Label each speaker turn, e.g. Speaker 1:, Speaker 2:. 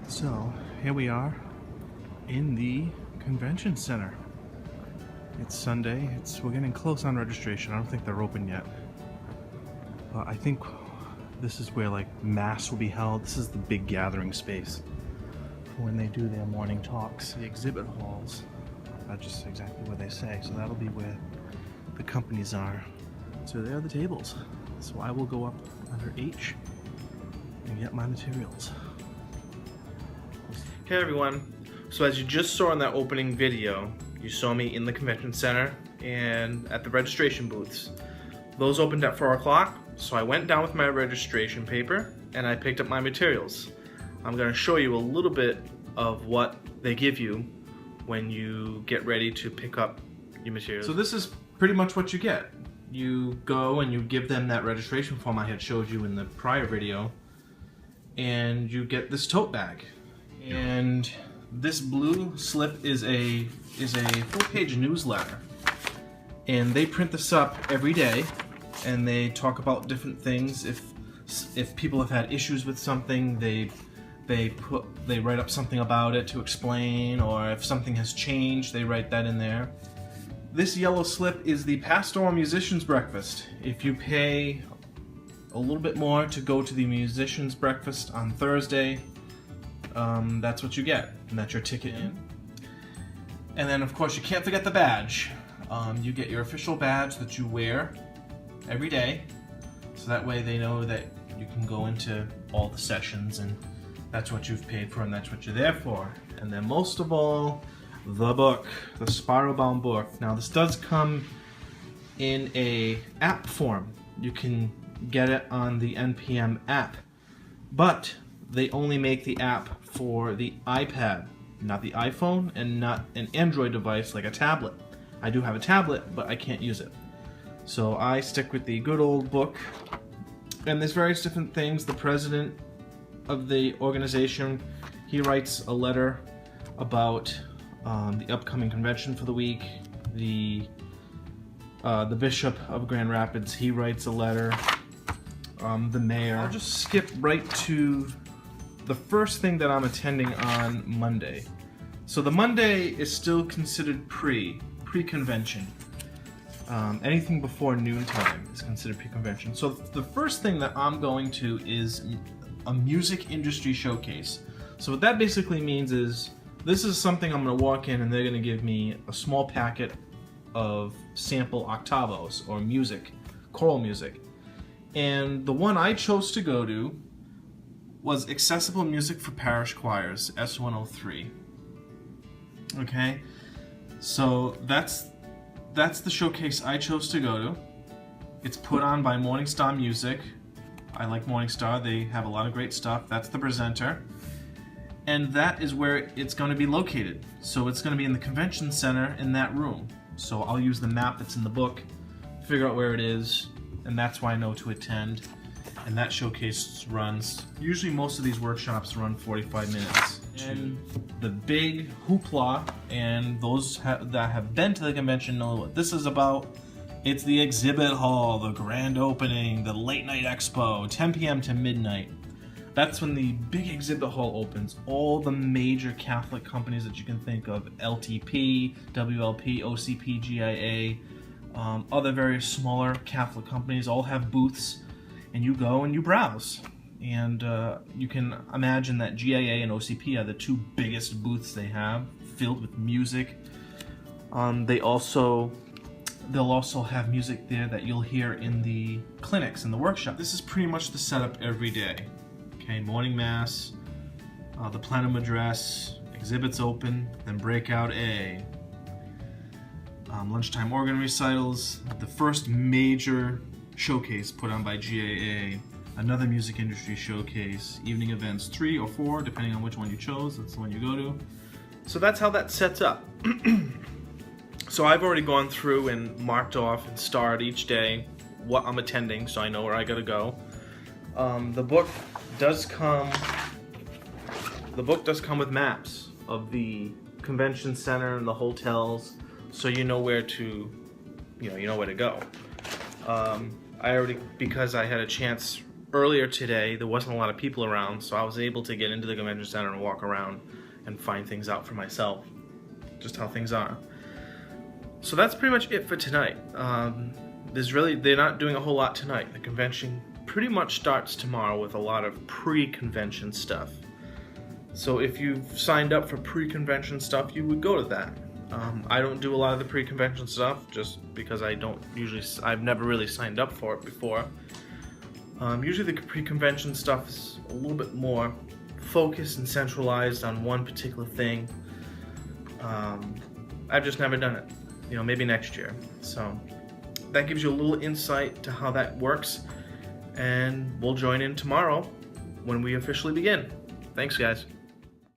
Speaker 1: So here we are in the convention center. It's Sunday. We're getting close on registration. I don't think they're open yet. But I think this is where like mass will be held. This is the big gathering space for when they do their morning talks. The exhibit halls are just exactly what they say. So that'll be where the companies are. So there are the tables. So I will go up under H and get my materials.
Speaker 2: Hey everyone, so as you just saw in that opening video, you saw me in the convention center and at the registration booths. Those opened at 4 o'clock, so I went down with my registration paper and I picked up my materials. I'm going to show you a little bit of what they give you when you get ready to pick up your materials.
Speaker 1: So this is pretty much what you get. You go and you give them that registration form I had showed you in the prior video, and you get this tote bag. And this blue slip is a full-page newsletter, and they print this up every day, and they talk about different things. If people have had issues with something, they write up something about it to explain, or if something has changed, they write that in there. This yellow slip is the Pastoral Musicians Breakfast. If you pay a little bit more to go to the Musicians Breakfast on Thursday, that's what you get, and that's your ticket in. And then, of course, you can't forget the badge. You get your official badge that you wear every day, so that way they know that you can go into all the sessions, and that's what you've paid for, and that's what you're there for. And then, most of all, the book, the spiral-bound book. Now, this does come in a app form. You can get it on the NPM app, but they only make the app for the iPad, not the iPhone, and not an Android device like a tablet. I do have a tablet, but I can't use it. So I stick with the good old book. And there's various different things. The president of the organization, he writes a letter about the upcoming convention for the week. The Bishop of Grand Rapids, he writes a letter. The mayor. I'll just skip right to the first thing that I'm attending on Monday. So the Monday is still considered pre-convention. Anything before noontime is considered pre-convention. So the first thing that I'm going to is a music industry showcase. So what that basically means is this is something I'm going to walk in and they're going to give me a small packet of sample octavos or music, choral music. And the one I chose to go to was Accessible Music for Parish Choirs, S103. Okay, so that's the showcase I chose to go to. It's put on by Morningstar Music. I like Morningstar, they have a lot of great stuff. That's the presenter. And that is where it's going to be located. So it's going to be in the convention center in that room. So I'll use the map that's in the book, figure out where it is, and that's why I know to attend. And that showcase runs, usually most of these workshops run 45 minutes. And the big hoopla, and those that have been to the convention know what this is about. It's the exhibit hall, the grand opening, the late night expo, 10 p.m. to midnight. That's when the big exhibit hall opens. All the major Catholic companies that you can think of, LTP, WLP, OCP, GIA, other various smaller Catholic companies all have booths. And you go and you browse, and you can imagine that GIA and OCP are the two biggest booths they have, filled with music. They'll also have music there that you'll hear in the clinics, in the workshop. This is pretty much the setup every day. Okay, morning mass, the plenum address, exhibits open, then breakout A. Lunchtime organ recitals, the first major showcase put on by GAA, another music industry showcase, evening events 3 or 4 depending on which one you chose. That's the one you go to.
Speaker 2: So that's how that sets up. So I've already gone through and marked off and starred each day what I'm attending, so I know where I gotta go. The book does come with maps of the convention center and the hotels, so you know where to go. Because I had a chance earlier today, there wasn't a lot of people around, so I was able to get into the convention center and walk around and find things out for myself, just how things are. So that's pretty much it for tonight. They're not doing a whole lot tonight. The convention pretty much starts tomorrow with a lot of pre-convention stuff. So if you've signed up for pre-convention stuff, you would go to that. I don't do a lot of the pre-convention stuff just because I've never really signed up for it before. Usually the pre-convention stuff is a little bit more focused and centralized on one particular thing. I've just never done it. Maybe next year. So that gives you a little insight to how that works, and we'll join in tomorrow when we officially begin. Thanks, guys.